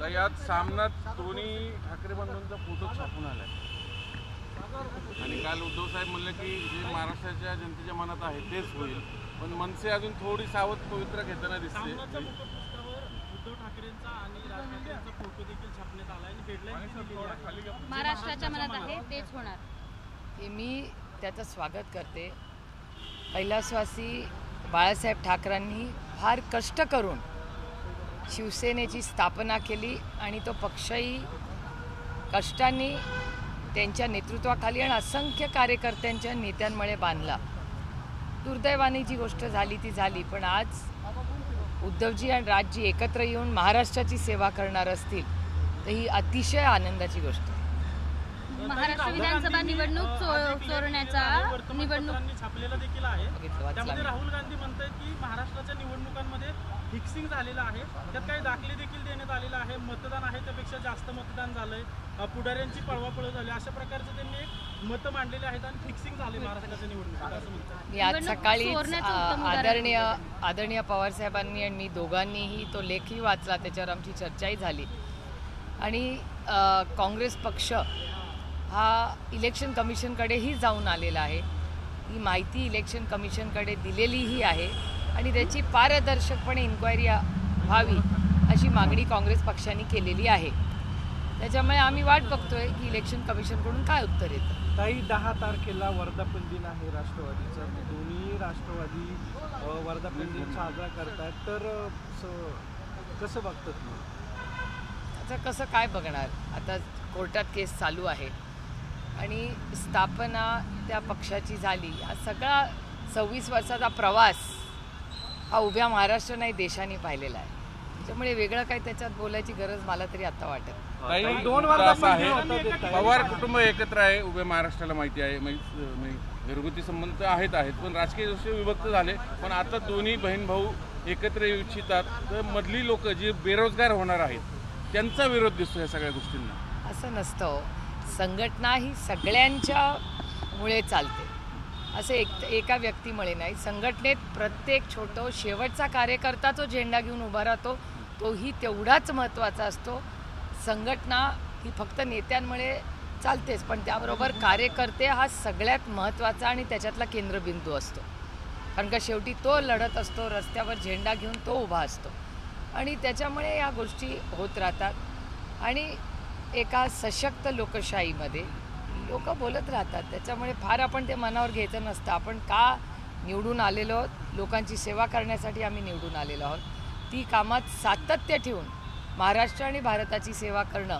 तर यात सामन्यात दोन्ही ठाकरे बंधूंचा फोटो छापून आलाय आणि काल उद्धव साहेब म्हणले की जे महाराष्ट्राच्या जनतेच्या मनात आहे तेच होईल, पण मनसे अजून थोडी सावध पवित्रा घेताना दिसते. उद्धव ठाकरेंचा आणि राज ठाकरेंचा फोटो देखील छापण्यात आला आणि हेडलाईन महाराष्ट्राच्या मनात आहे तेच होणार. हे मी त्याचं स्वागत करते. कैलासवासी बाळासाहेब ठाकरेंनी फार कष्ट करून शिवसेनेची स्थापना केली आणि तो पक्षही कष्टांनी त्यांच्या नेतृत्वाखाली आणि असंख्य कार्यकर्त्यांच्या नेत्यांमुळे बांधला. दुर्दैवाने जी गोष्ट झाली ती झाली, पण आज उद्धवजी आणि राजजी एकत्र येऊन महाराष्ट्राची सेवा करणार असतील तर ही अतिशय आनंदाची गोष्ट आहे. महाराष्ट्र विधानसभा निवडणूक चोरण्याचा निवडणूक छापलेला देखील आहे. त्यामध्ये राहुल गांधी म्हणतात की महाराष्ट्राच्या निवडणुकांमध्ये फिक्सिंग झालेलं आहे, त्यात काही दाखले देखील देण्यात आलेला आहे, मतदान आहे त्यापेक्षा जास्त मतदान झालंय, पुढाऱ्यांची पळवापळ झाली, अशा प्रकारचं त्यांनी एक मतं मांडलेली आहेत आणि फिक्सिंग झाले महाराष्ट्राच्या निवडणुकीत असं म्हणतात. मी आज सकाळी आदरणीय पवार साहेबांनी आणि मी दोघांनीही तो लेखही वाचला, त्याच्यावर आमची चर्चाही झाली आणि काँग्रेस पक्ष हा इलेक्शन कमिशनकडेही जाऊन आलेला आहे. ही माहिती इलेक्शन कमिशनकडे दिलेलीही आहे आणि त्याची पारदर्शकपणे इन्क्वायरी व्हावी अशी मागणी काँग्रेस पक्षाने केलेली आहे. त्याच्यामुळे आम्ही वाट बघतोय की इलेक्शन कमिशनकडून काय उत्तर येतं. ताई 10 तारखेला वर्धापन दिन आहे राष्ट्रवादीचा, दोन्ही राष्ट्रवादी वर्धापन दिन साजरा करतात, तर कसं बघतात तुम्ही? आता कसं काय बघणार, आता कोर्टात केस चालू आहे आणि स्थापना त्या पक्षाची झाली. हा सगळा 26 वर्षाचा प्रवास हा उभ्या महाराष्ट्र नाही देशाने पाहिलेला आहे. त्यामुळे वेगळं काही त्याच्यात बोलायची गरज मला तरी आता वाटत. पवार कुटुंब एकत्र आहे उभ्या महाराष्ट्राला माहिती आहे, घरगुती संबंध आहेत, पण राजकीय दृष्ट्या विभक्त झाले. पण आता दोन्ही बहीण भाऊ एकत्र येऊ इच्छितात, तर मधली लोक जे बेरोजगार होणार आहेत त्यांचा विरोध दिसतो या सगळ्या गोष्टींना. असं नसतं. संघटना ही सगळ्यांच्या मुळे चालते, असं एका व्यक्तीमुळे नाही. संघटनेत प्रत्येक छोटं शेवटचा कार्यकर्ता जो झेंडा घेऊन उभा राहतो तोही तेवढाच महत्त्वाचा असतो. संघटना ही फक्त नेत्यांमुळे चालतेच, पण त्याबरोबर कार्यकर्ते हा सगळ्यात महत्त्वाचा आणि त्याच्यातला केंद्रबिंदू असतो. कारण का शेवटी तो लढत असतो, रस्त्यावर झेंडा घेऊन तो उभा असतो आणि त्याच्यामुळे या गोष्टी होत राहतात आणि एका सशक्त लोकशाहीमध्ये लोक बोलत राहतात. त्याच्यामुळे फार आपण ते मनावर घ्यायचं नसतं. आपण का निवडून आलेलो आहोत, लोकांची सेवा करण्यासाठी आम्ही निवडून आलेलो आहोत. ती कामात सातत्य ठेवून महाराष्ट्र आणि भारताची सेवा करणं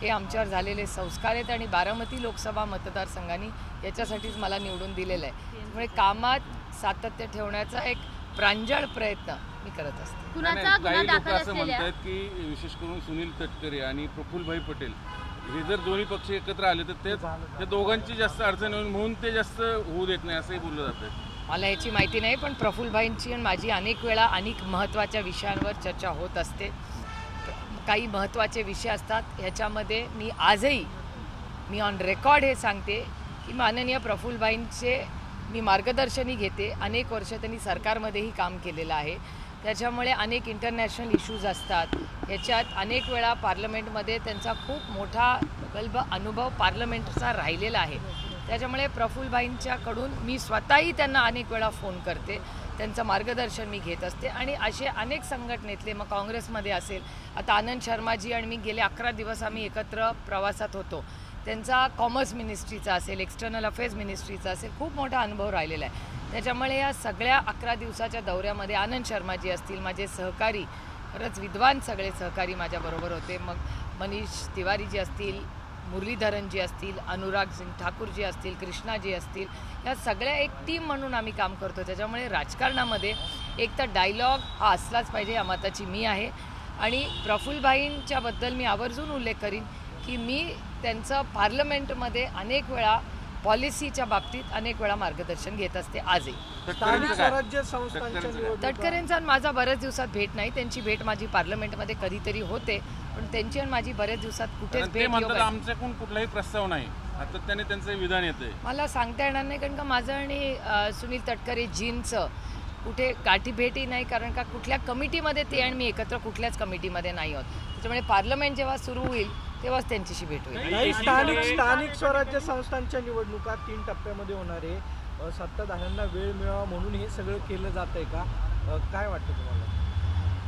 हे आमच्यावर झालेले संस्कार आहेत आणि बारामती लोकसभा मतदारसंघाने याच्यासाठीच मला निवडून दिलेलं आहे. त्यामुळे कामात सातत्य ठेवण्याचा एक प्रांजळ प्रयत्न मी करत असते. काही लोक असं म्हणतात की विशेष करून सुनील तटकरे आणि प्रफुल्लभाई पटेल हे जर दोन्ही पक्ष एकत्र आले तर ते दोघांची जास्त अडचण होईल म्हणून ते जास्त होऊ देत नाही असंही बोललं जातं. मला याची माहिती नाही, पण प्रफुल्लभाईंची आणि माझी अनेक वेळा अनेक महत्त्वाच्या विषयांवर चर्चा होत असते. काही महत्त्वाचे विषय असतात, ह्याच्यामध्ये मी आजही ऑन रेकॉर्ड हे सांगते की माननीय प्रफुल्लभाईंचे मी मार्गदर्शनही घेते. अनेक वर्ष त्यांनी सरकारमध्येही काम केलेलं आहे. त्याच्यामुळे अनेक इंटरनॅशनल इश्यूज असतात. ह्याच्यात अनेक वेळा पार्लमेंटमध्ये त्यांचा खूप मोठा प्रगल्भ अनुभव पार्लमेंटचा राहिलेला आहे. त्याच्यामुळे प्रफुल्लभाईंच्याकडून मी स्वतःही त्यांना अनेक वेळा फोन करते, त्यांचं मार्गदर्शन मी घेत असते आणि असे अनेक संघटनेतले, मग काँग्रेसमध्ये असेल, आता आनंद शर्माजी आणि मी गेले 11 दिवस आम्ही एकत्र प्रवासात होतो. त्यांचा कॉमर्स मिनिस्ट्रीचा असेल, एक्सटर्नल अफेअर्स मिनिस्ट्रीचा असेल, खूप मोठा अनुभव राहिलेला आहे. त्याच्यामुळे या सगळ्या 11 दिवसाच्या दौऱ्यामध्ये आनंद शर्माजी असतील, माझे सहकारी, खरंच विद्वान सगळे सहकारी माझ्याबरोबर होते. मग मनीष तिवारीजी असतील, मुरलीधरनजी असतील, अनुराग सिंग ठाकूरजी असतील, कृष्णाजी असतील, या सगळ्या एक टीम म्हणून आम्ही काम करतो. त्याच्यामुळे राजकारणामध्ये एक तर डायलॉग हा असलाच पाहिजे, या मताची मी आहे. आणि प्रफुल्लभाईंच्याबद्दल मी आवर्जून उल्लेख करीन की मी त्यांचं पार्लमेंटमध्ये अनेक वेळा पॉलिसीच्या बाबतीत अनेक वेळा मार्गदर्शन घेत असते. आजही तटकरेंचा माझा बऱ्याच दिवसात भेट नाही. त्यांची भेट माझी पार्लमेंटमध्ये कधीतरी होते, पण त्यांची आणि माझी बऱ्याच दिवसात कुठेच भेट आमच्याकडून कुठलाही प्रस्ताव नाही. आता त्यांनी त्यांचं विधान येते, मला सांगता येणार नाही, कारण का माझं आणि सुनील तटकरे जींचं कुठे गाठीभेटी नाही, कारण का कुठल्या कमिटीमध्ये ते आणि मी एकत्र कुठल्याच कमिटीमध्ये नाही आहोत. त्याच्यामुळे पार्लमेंट जेव्हा सुरू होईल तेव्हाच त्यांच्याशी भेट होईल. नाही, स्थानिक स्वराज्य संस्थांच्या निवडणुका 3 टप्प्यामध्ये होणार आहे. सत्ताधाऱ्यांना वेळ मिळावा म्हणून हे सगळं केलं जात आहे का? काय वाटतं तुम्हाला?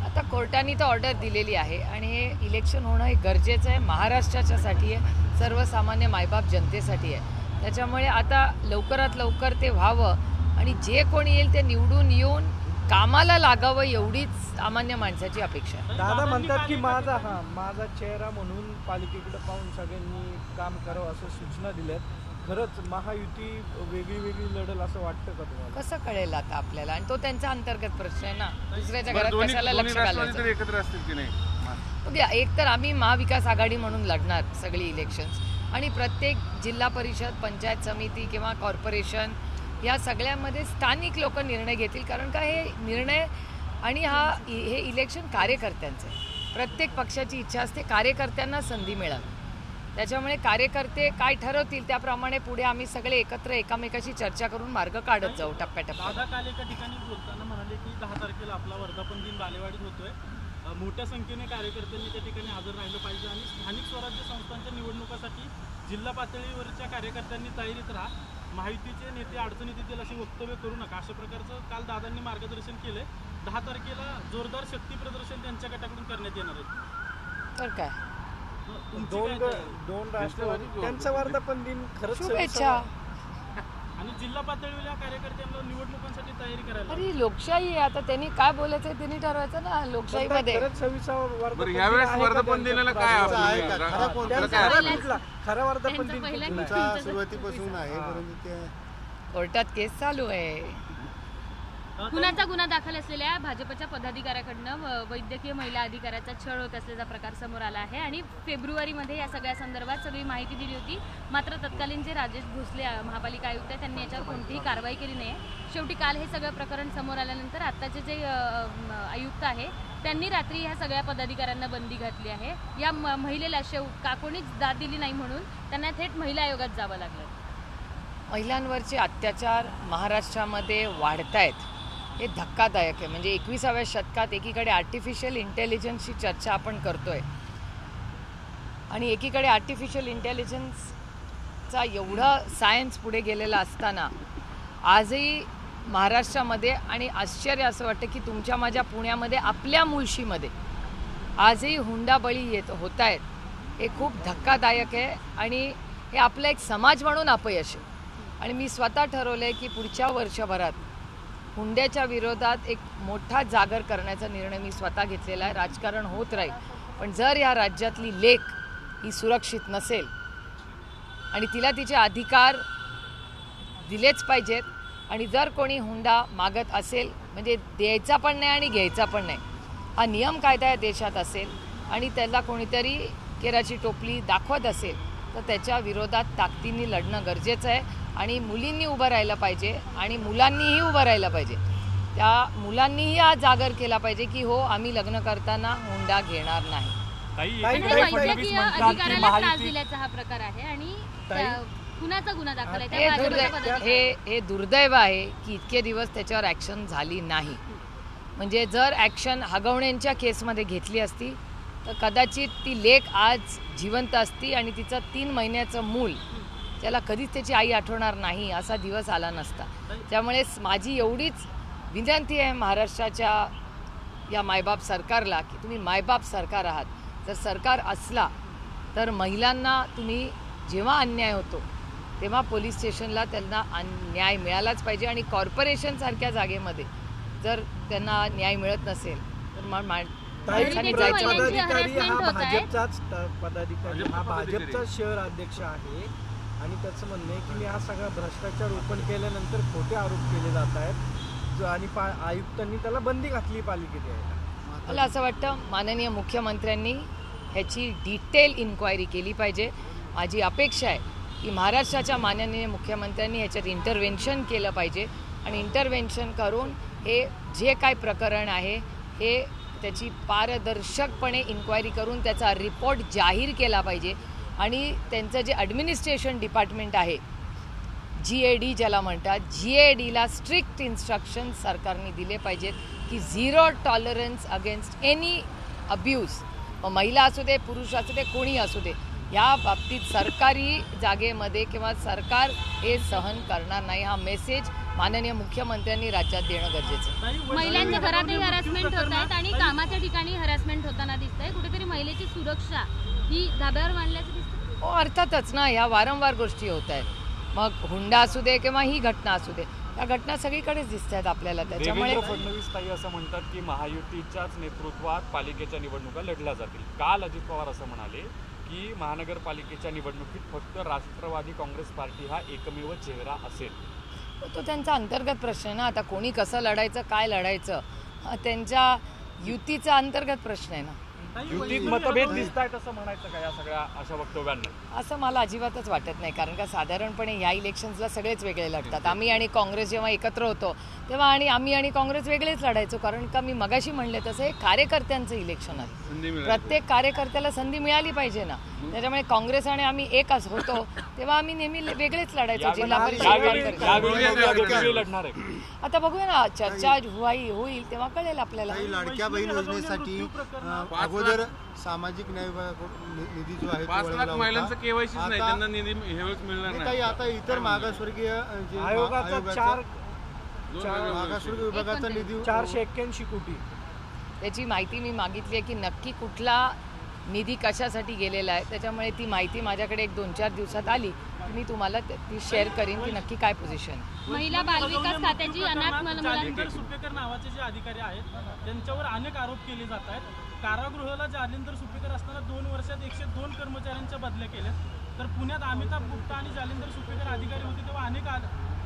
आता कोर्टाने तर ऑर्डर दिलेली आहे आणि हे इलेक्शन होणं हे गरजेचं आहे, महाराष्ट्राच्यासाठी आहे, सर्वसामान्य मायबाप जनतेसाठी आहे. त्याच्यामुळे आता लवकरात लवकर ते व्हावं आणि जे कोणी येईल ते निवडून येऊन कामाला लागावं एवढीच सामान्य माणसाची अपेक्षा आहे. दादा म्हणतात की माझा चेहरा म्हणून पालिकेकडे पाहून सगळ्यांनी काम करावं असं सूचना दिल्यात. खरंच महायुती वेगळी लढल असं वाटतं का तुम्हाला? कसं कळेल आता आपल्याला, आणि तो त्यांचा अंतर्गत प्रश्न आहे ना, दुसऱ्याच्या बरं, घरात दोन्ही कशाला लक्ष राष्ट्रवादी घालायचं. तरी एकत्र असतील की नाही? बघा, एक तर आम्ही महाविकास आघाडी म्हणून लढणार सगळी इलेक्शन्स, आणि प्रत्येक जिल्हा परिषद, पंचायत समिती किंवा कॉर्पोरेशन या सगळ्यामध्ये स्थानिक लोक निर्णय घेतील, कारण का हे निर्णय आणि हे इलेक्शन कार्यकर्त्यांचं आहे. प्रत्येक पक्षाची इच्छा असते कार्यकर्त्यांना संधी मिळावी. त्याच्यामुळे कार्यकर्ते काय ठरवतील त्याप्रमाणे पुढे आम्ही सगळे एकत्र एकामेकाशी चर्चा करून मार्ग काढत जाऊ टप्प्याटप्प्यात. दादा काल एका ठिकाणी बोलताना म्हणाले की 10 तारखेला आपला वर्धापन दिन बालेवाडीत होतोय, मोठ्या संख्येने कार्यकर्त्यांनी त्या ठिकाणी हजर राहिलं पाहिजे आणि स्थानिक स्वराज्य संस्थांच्या निवडणुकासाठी जिल्हा पातळीवरच्या कार्यकर्त्यांनी तयारीत राहा, महायुतीचे नेते अडचणीत येतील अशी वक्तव्य करू नका, अशा प्रकारचं काल दादांनी मार्गदर्शन केलंय. 10 तारखेला जोरदार शक्ती प्रदर्शन त्यांच्या गटाकडून करण्यात येणार आहे. तर काय, दोन राष्ट्रवादी त्यांचा वर्धापन दिन खरंच शुभेच्छा. आणि जिल्हा पातळीवरच्या कार्यकर्त्यांना निवडणुकांसाठी तयारी करायला. अरे लोकशाही आहे, आता त्यांनी काय बोलायचं त्यांनी ठरवायचं ना लोकशाहीमध्ये. बरं, यावेळेस वर्धापन दिनाला काय खरा वर्धापन दिन सुरुवातीपासून आहे, परंतु ते कोर्टात केस चालू आहे. खुनाचा गुन्हा दाखल असलेल्या भाजपच्या पदाधिकाऱ्याकडनं वैद्यकीय महिला अधिकाऱ्याचा छळ होत असल्याचा प्रकार समोर आला आहे आणि फेब्रुवारीमध्ये या सगळ्या संदर्भात सगळी माहिती दिली होती. मात्र तत्कालीन जे राजेश भोसले महापालिका आयुक्त आहेत त्यांनी याच्यावर कोणतीही कारवाई केली नाही. शेवटी काल हे सगळं प्रकरण समोर आल्यानंतर आत्ताचे जे आयुक्त आहे त्यांनी रात्री ह्या सगळ्या पदाधिकाऱ्यांना बंदी घातली आहे. या महिलेला कोणीच दाद दिली नाही म्हणून त्यांना थेट महिला आयोगात जावं लागलं. महिलांवरचे अत्याचार महाराष्ट्रामध्ये वाढत आहेत, हे धक्कादायक आहे. म्हणजे 21व्या शतकात एकीकडे आर्टिफिशियल इंटेलिजन्सची चर्चा आपण करतोय आणि एकीकडे आर्टिफिशियल इंटेलिजन्सचा एवढा सायन्स पुढे गेलेला असताना आजही महाराष्ट्रामध्ये, आणि आश्चर्य असं वाटतं की तुमच्या माझ्या पुण्यामध्ये आपल्या मुळशीमध्ये आजही हुंडाबळी होत आहेत. हे खूप धक्कादायक आहे आणि हे आपलं एक समाज म्हणून अपयश आहे. आणि मी स्वतः ठरवलं आहे की पुढच्या वर्षभरात हुंड्याच्या विरोधात एक मोठा जागर करण्याचा निर्णय मी स्वतः घेतलेला आहे. राजकारण होत राहील, पण जर या राज्यातली लेक ही सुरक्षित नसेल आणि तिला तिचे अधिकार दिलेच पाहिजेत, आणि जर कोणी हुंडा मागत असेल म्हणजे द्यायचा पण नाही आणि घ्यायचा पण नाही, हा नियम कायदा या देशात असेल आणि त्याला कोणीतरी केराची टोपली दाखवत असेल तर त्याच्या विरोधात ताकदीने लढणं गरजेचं आहे. आणि मुलींनी उभं राहायला पाहिजे आणि मुलांनीही उभं राहायला पाहिजे. त्या मुलांनीही हा जागर केला पाहिजे की हो, आम्ही लग्न करताना हुंडा घेणार नाही. वैद्यकीय अधिकाऱ्याला त्रास दिल्याचा हा प्रकार आहे आणि खुनाचा गुन्हा दाखल आहे. हे दुर्दैव आहे की इतके दिवस त्याच्यावर ॲक्शन झाली नाही. म्हणजे जर ॲक्शन हगवण्यांच्या केसमध्ये घेतली असती तर कदाचित ती लेक आज जिवंत असती आणि तिचं 3 महिन्याचं मूल त्याला कधीच त्याची आई आठवणार नाही असा दिवस आला नसता. त्यामुळे माझी एवढीच विनंती आहे महाराष्ट्राच्या या मायबाप सरकारला की तुम्ही मायबाप सरकार आहात. जर सरकार असला तर महिलांना तुम्ही जेव्हा अन्याय होतो तेव्हा पोलीस स्टेशनला त्यांना न्याय मिळालाच पाहिजे. आणि कॉर्पोरेशनसारख्या जागेमध्ये जर त्यांना न्याय मिळत नसेल तर पदाधिकारी हा भाजपचा शहर अध्यक्ष आहे आणि त्याचं म्हणणं आहे की मी हा सगळा भ्रष्टाचार रोपण केल्यानंतर खोटे आरोप केले जात आहेत आणि आयुक्तांनी त्याला बंदी घातली पालिकेत यायला. मला असं वाटतं माननीय मुख्यमंत्र्यांनी ह्याची डिटेल इन्क्वायरी केली पाहिजे. माझी अपेक्षा आहे की महाराष्ट्राच्या माननीय मुख्यमंत्र्यांनी ह्याच्यात इंटरव्हेन्शन केलं पाहिजे आणि इंटरव्हेन्शन करून हे जे काय प्रकरण आहे हे त्याची पारदर्शकपणे इन्क्वायरी करून त्याचा रिपोर्ट जाहीर केला पाहिजे. आणि त्यांचं जे ॲडमिनिस्ट्रेशन डिपार्टमेंट आहे GAD ज्याला म्हणतात, GADला स्ट्रिक्ट इन्स्ट्रक्शन सरकारने दिले पाहिजेत की 0 टॉलरन्स अगेन्स्ट एनी अब्यूज, मग महिला असू दे, पुरुष असू दे, कोणी असू दे, या बाबतीत सरकारी जागेमध्ये किंवा सरकार हे सहन करणार नाही, हा मेसेज माननीय मुख्यमंत्र्यांनी राज्यात देणं गरजेचं आहे. महिलांच्या घरातही हॅरासमेंट होत आहेत आणि कामाच्या ठिकाणी हॅरासमेंट होताना दिसत आहे. कुठेतरी महिलेची सुरक्षा ही धाब्यावर मांडल्याचं दिसतं. हो, अर्थातच ना, ह्या वारंवार गोष्टी होत आहेत. मग हुंडा असू दे किंवा ही घटना असू दे, या घटना सगळीकडेच दिसत आहेत आपल्याला. त्याच्यामुळे देवेंद्र फडणवीस ताई असं म्हणतात की महायुतीच्याच नेतृत्वात पालिकेच्या निवडणुका लढल्या जातील. काल अजित पवार असं म्हणाले की महानगरपालिकेच्या निवडणुकीत फक्त राष्ट्रवादी काँग्रेस पार्टी हा एकमेव चेहरा असेल. तो त्यांचा अंतर्गत प्रश्न आहे ना. आता कोणी कसं लढायचं, काय लढायचं, हा त्यांच्या युतीचा अंतर्गत प्रश्न आहे ना. युतीत मतभेद दिसत आहेत असं म्हणायचं का या सगळ्या अशा वक्तव्यांना? असं मला अजिबातच वाटत नाही, कारण का साधारणपणे ह्या इलेक्शन्सला सगळेच वेगळे लढतात. आम्ही आणि काँग्रेस जेव्हा एकत्र होतो तेव्हा आम्ही आणि काँग्रेस वेगळेच लढायचो, कारण का मी मगाशी म्हणले तसं हे कार्यकर्त्यांचं इलेक्शन आहे. प्रत्येक कार्यकर्त्याला संधी मिळाली पाहिजे ना. त्याच्यामुळे काँग्रेस आणि आम्ही एक होतो तेव्हा आम्ही नेहमी वेगळेच लढायचो. जिल्हा परिषद लढणार आहे. आता बघूया ना, चर्चा होईल तेव्हा कळेल आपल्याला. लाडक्या बहीण योजनेसाठी अगोदर सामाजिक न्याय विभागाकडून निधी जो आहे 5 लाख महिलांचं केवायसीच नाही, त्यांना निधी ह्यावेळेस मिळणार नाही. आता इतर मागासवर्गीय जे आयोगाचा मागासवर्गीय विभागाचा निधी 481 कोटी. त्याची माहिती मी मागितली आहे की नक्की कुठला निधी कशासाठी गेलेला आहे. त्याच्यामुळे ती माहिती माझ्याकडे 1-2-4 दिवसात आली की मी तुम्हाला ती शेअर करीन की नक्की काय पोझिशन आहे. महिला बालविकास खात्याची अनाथ जालिंदर सुपेकर नावाचे जे अधिकारी आहेत त्यांच्यावर अनेक आरोप केले जात आहेत. कारागृहाला जालिंदर सुपेकर असताना 2 वर्षात 102 कर्मचाऱ्यांच्या बदल्या केल्या. तर पुण्यात अमिताभ गुप्ता आणि जालिंदर सुपेकर अधिकारी होते तेव्हा अनेक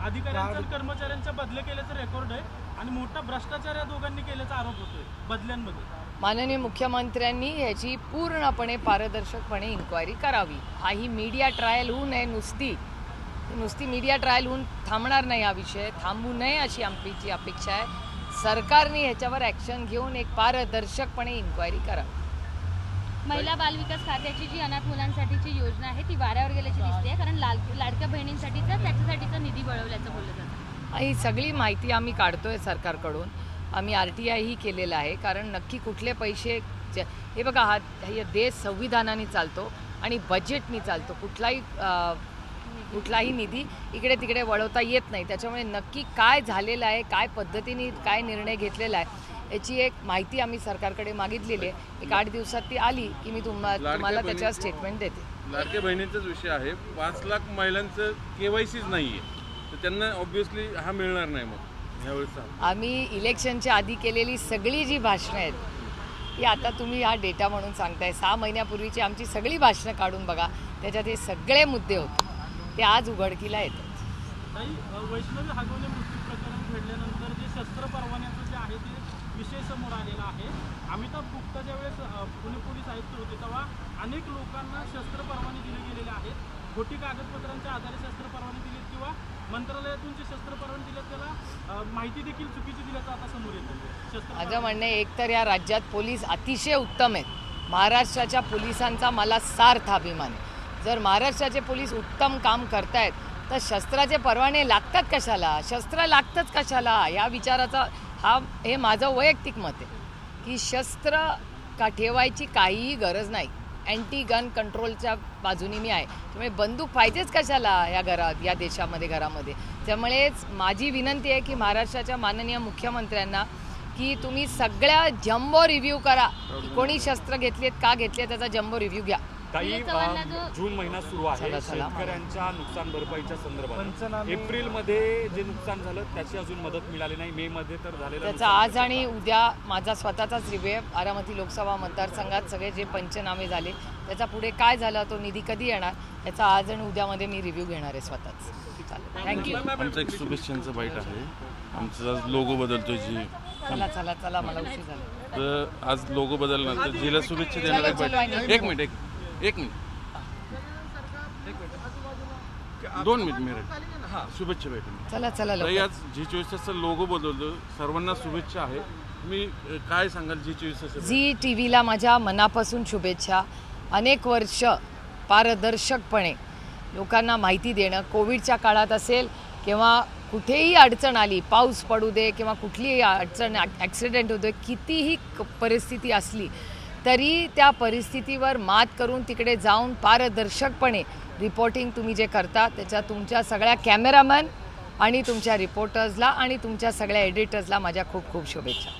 अधिकाऱ्यांच्या आणि कर्मचाऱ्यांच्या बदल्या केल्याचं रेकॉर्ड आहे आणि मोठा भ्रष्टाचार या दोघांनी केल्याचा आरोप होतोय बदल्यांमध्ये. माननीय मुख्यमंत्र्यांनी ह्याची पूर्णपणे पारदर्शकपणे इन्क्वायरी करावी. ही मीडिया ट्रायल होऊ नये, नुसती मीडिया ट्रायल होऊन थांबणार नाही. हा विषय थांबू नये अशी आमची अपेक्षा आहे. सरकारने ह्याच्यावर ॲक्शन घेऊन एक पारदर्शकपणे इन्क्वायरी करावी. महिला बालविकास खात्याची जी अनाथ मुलांसाठीची योजना आहे ती वाऱ्यावर गेल्याची दिसते, कारण लाडक्या बहिणींसाठीचा त्याच्यासाठीचा निधी वळवल्याचं बोललं जातं. ही सगळी माहिती आम्ही काढतोय सरकारकडून. आम्ही RTI ही केलेलं आहे, कारण नक्की कुठले पैसे हे बघा, हा देश संविधानाने चालतो आणि बजेटनी चालतो. कुठलाही निधी इकडे तिकडे वळवता येत नाही. त्याच्यामुळे नक्की काय झालेलं आहे, काय पद्धतीने काय निर्णय घेतलेला आहे याची एक माहिती आम्ही सरकारकडे मागितलेली आहे. 8 दिवसात ती आली की मी तुम्हाला त्याच्यावर स्टेटमेंट देते. लाडक्या बहिणींचाच विषय आहे. 5 लाख महिलांचं केवायसीच नाहीये, तर त्यांना ऑब्व्हियसली हा मिळणार नाही. मग ह्यावेळेस आम्ही इलेक्शनच्या आधी केलेली सगळी जी भाषणं आहेत ही आता तुम्ही हा डेटा म्हणून सांगताय. 6 महिन्यापूर्वीची आमची सगळी भाषणं काढून बघा, त्याच्यात हे सगळे मुद्दे होते ते आज उघडकीला येतात. वैष्णवी हागवणे मृत्यू प्रकरण घडल्यानंतर जे शस्त्र परवान्याचं जे आहे ते विषय समोर आलेला आहे. अमिताभ गुप्ता ज्यावेळेस पुणे पोलीस आयुक्त होते तेव्हा अनेक लोकांना शस्त्र परवाने दिले गेलेले आहेत. खोटी कागदपत्रांच्या आधारे शस्त्र परवाने दिलेत किंवा मंत्रालयातून जे शस्त्र परवाने दिलेत त्याला माहिती देखील चुकीची दिल्याचं आता समोर येतं. माझं म्हणणं आहे, एकतर या राज्यात पोलीस अतिशय उत्तम आहेत. महाराष्ट्राच्या पोलिसांचा मला सार्थ अभिमान आहे. जर महाराष्ट्राचे पोलीस उत्तम काम करतायत तर शस्त्राचे परवाने लागतात कशाला, शस्त्र लागतंच कशाला, या विचाराचा हे माझं वैयक्तिक मत आहे की शस्त्र का ठेवायची काहीही गरज नाही. अँटी गन कंट्रोलच्या बाजूनी मी आहे. त्यामुळे बंदूक पाहिजेच कशाला या घरात, या देशामध्ये, घरामध्ये. त्यामुळेच माझी विनंती आहे की महाराष्ट्राच्या माननीय मुख्यमंत्र्यांना की तुम्ही सगळ्या जम्बो रिव्ह्यू करा की कोणी शस्त्र घेतलेत, का घेतले, त्याचा जम्बो रिव्ह्यू घ्या. काही जून महिना सुरू आहे शेतकऱ्यांच्या नुकसान भरपाईच्या संदर्भात. एप्रिलमध्ये जे नुकसान झालं त्याची अजून मदत मिळाली नाही. मे मध्ये तर झालेलं त्याचा आज आणि उद्या माझा स्वतःचाच रिव्ह्यू आहे. बारामती लोकसभा मतदारसंघात सगळे जे पंचनामे झाले त्याचा पुढे काय झालं, तो निधी कधी येणार, याचा आज आणि उद्यामध्ये मी रिव्ह्यू घेणार आहे स्वतःच. चालेल, थँक्यू. आमचं एक शुभेच्छांचं बाईट आहे. आमचा लोगो बदलतोय जी. चला मला उशीर झाला. तर आज लोगो बदलणार, जिला शुभेच्छा देणार आहे. एक मिनिट 2 मिनिट मेरे शुभेच्छा भेटेल. चला आज Zee24चा लोगो बदलतो. सर्वांना शुभेच्छा आहे. मी काय सांगाल Zee24? झी टीव्हीला माझ्या मनापासून शुभेच्छा. अनेक वर्ष पारदर्शकपणे लोकांना माहिती देणं, कोविडच्या काळात असेल किंवा कुठेही अडचण आली, पाऊस पडू दे किंवा कुठलीही अडचण, ॲक्सिडेंट होतो, कितीही परिस्थिती असली तरी त्या परिस्थितीवर मात करून तिकडे जाऊन पारदर्शकपणे रिपोर्टिंग तुम्ही जे करता त्याच्या तुमच्या सगळ्या कॅमेरामॅन आणि तुमच्या रिपोर्टर्सला आणि तुमच्या सगळ्या एडिटर्सला माझ्या खूप खूप शुभेच्छा.